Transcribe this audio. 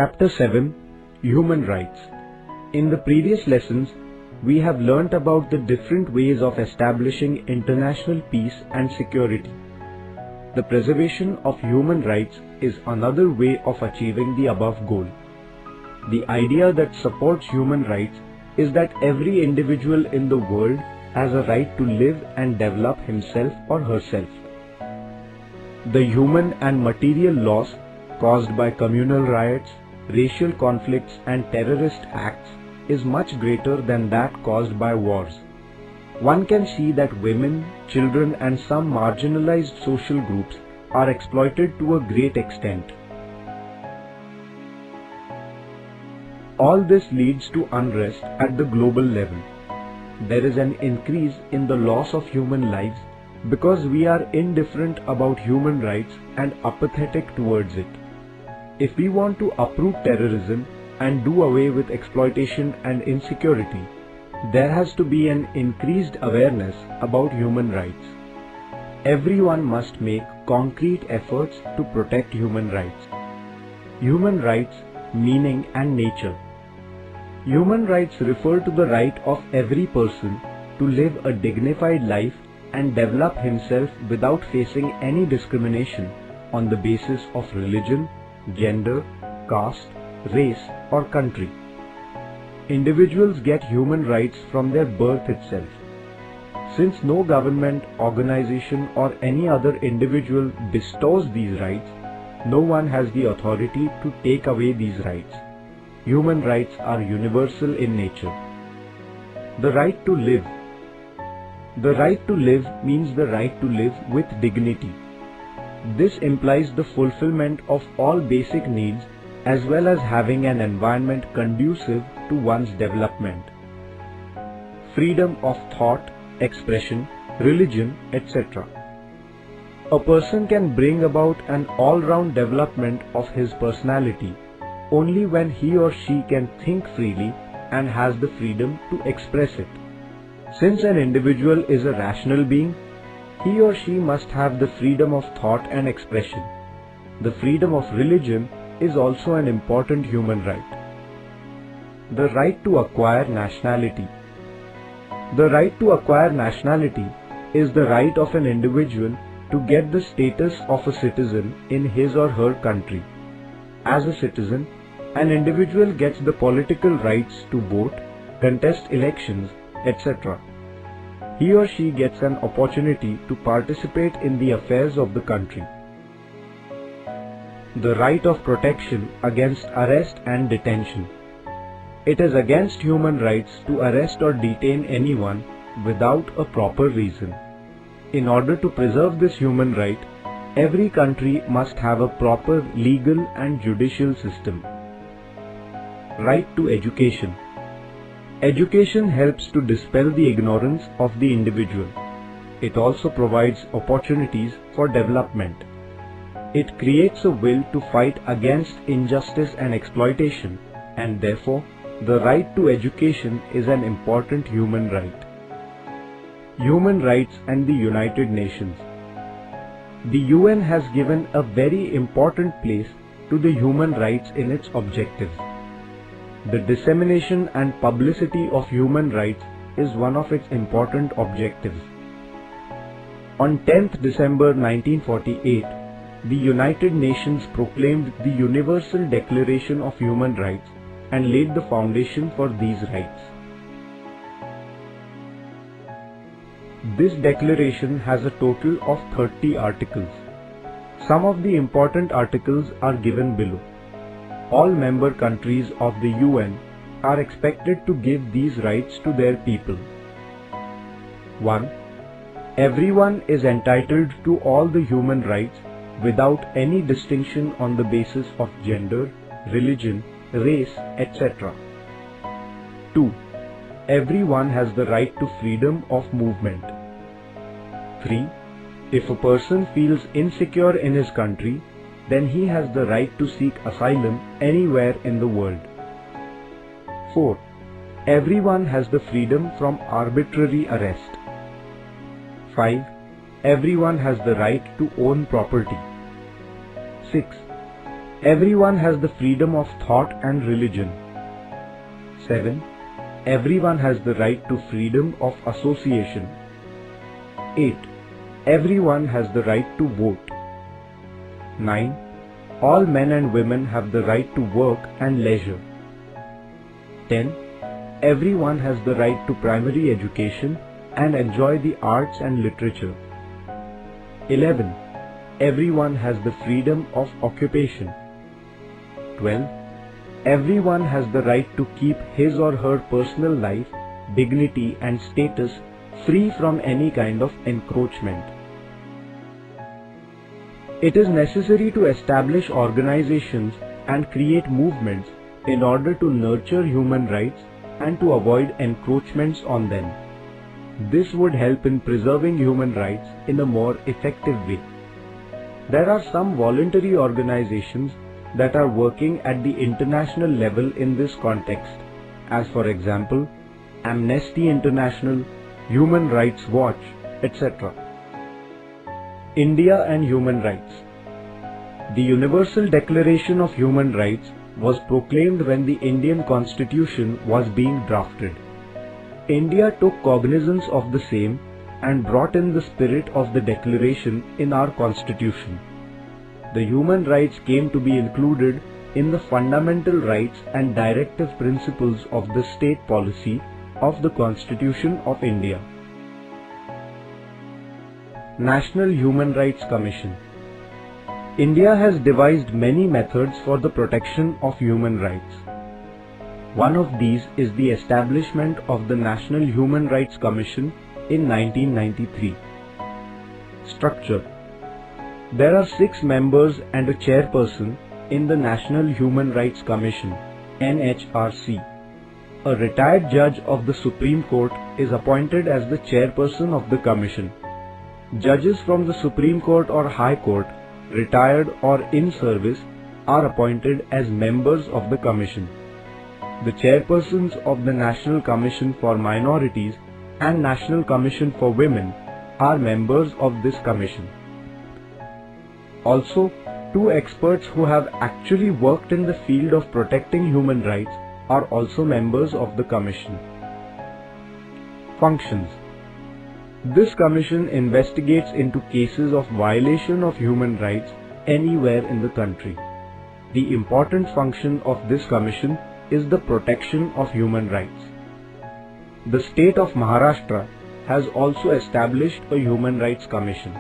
Chapter 7 Human Rights. In the previous lessons, we have learnt about the different ways of establishing international peace and security. The preservation of human rights is another way of achieving the above goal. The idea that supports human rights is that every individual in the world has a right to live and develop himself or herself. The human and material loss caused by communal riots, racial conflicts and terrorist acts is much greater than that caused by wars. One can see that women, children and some marginalized social groups are exploited to a great extent. All this leads to unrest at the global level. There is an increase in the loss of human lives because we are indifferent about human rights and apathetic towards it. If we want to uproot terrorism and do away with exploitation and insecurity, there has to be an increased awareness about human rights. Everyone must make concrete efforts to protect human rights. Human rights, meaning and nature. Human rights refer to the right of every person to live a dignified life and develop himself without facing any discrimination on the basis of religion, gender, caste, race or country. Individuals get human rights from their birth itself. Since no government, organization or any other individual bestows these rights, no one has the authority to take away these rights. Human rights are universal in nature. The right to live. The right to live means the right to live with dignity. This implies the fulfillment of all basic needs as well as having an environment conducive to one's development. Freedom of thought, expression, religion, etc. A person can bring about an all-round development of his personality only when he or she can think freely and has the freedom to express it. Since an individual is a rational being, he or she must have the freedom of thought and expression. The freedom of religion is also an important human right. The right to acquire nationality. The right to acquire nationality is the right of an individual to get the status of a citizen in his or her country. As a citizen, an individual gets the political rights to vote, contest elections, etc. He or she gets an opportunity to participate in the affairs of the country. The right of protection against arrest and detention. It is against human rights to arrest or detain anyone without a proper reason. In order to preserve this human right, every country must have a proper legal and judicial system. Right to education. Education helps to dispel the ignorance of the individual. It also provides opportunities for development. It creates a will to fight against injustice and exploitation, and therefore, the right to education is an important human right. Human rights and the United Nations. The UN has given a very important place to the human rights in its objectives. The dissemination and publicity of human rights is one of its important objectives. On 10th December 1948, the United Nations proclaimed the Universal Declaration of Human Rights and laid the foundation for these rights. This declaration has a total of 30 articles. Some of the important articles are given below. All member countries of the UN are expected to give these rights to their people. 1. Everyone is entitled to all the human rights without any distinction on the basis of gender, religion, race, etc. 2. Everyone has the right to freedom of movement. 3. If a person feels insecure in his country, then he has the right to seek asylum anywhere in the world. 4. Everyone has the freedom from arbitrary arrest. 5. Everyone has the right to own property. 6. Everyone has the freedom of thought and religion. 7. Everyone has the right to freedom of association. 8. Everyone has the right to vote. 9. All men and women have the right to work and leisure. 10. Everyone has the right to primary education and enjoy the arts and literature. 11. Everyone has the freedom of occupation. 12. Everyone has the right to keep his or her personal life, dignity and status free from any kind of encroachment. It is necessary to establish organizations and create movements in order to nurture human rights and to avoid encroachments on them. This would help in preserving human rights in a more effective way. There are some voluntary organizations that are working at the international level in this context, as for example, Amnesty International, Human Rights Watch, etc. India and human rights. The Universal Declaration of Human Rights was proclaimed when the Indian Constitution was being drafted. India took cognizance of the same and brought in the spirit of the declaration in our Constitution. The human rights came to be included in the fundamental rights and directive principles of the state policy of the Constitution of India. National Human Rights Commission. India has devised many methods for the protection of human rights. One of these is the establishment of the National Human Rights Commission in 1993. Structure. There are 6 members and a chairperson in the National Human Rights Commission, NHRC. A retired judge of the Supreme Court is appointed as the chairperson of the commission. Judges from the Supreme Court or High Court, retired or in service, are appointed as members of the commission. The chairpersons of the National Commission for Minorities and National Commission for Women are members of this commission. Also, 2 experts who have actually worked in the field of protecting human rights are also members of the commission. Functions. This commission investigates into cases of violation of human rights anywhere in the country. The important function of this commission is the protection of human rights. The state of Maharashtra has also established a Human Rights Commission.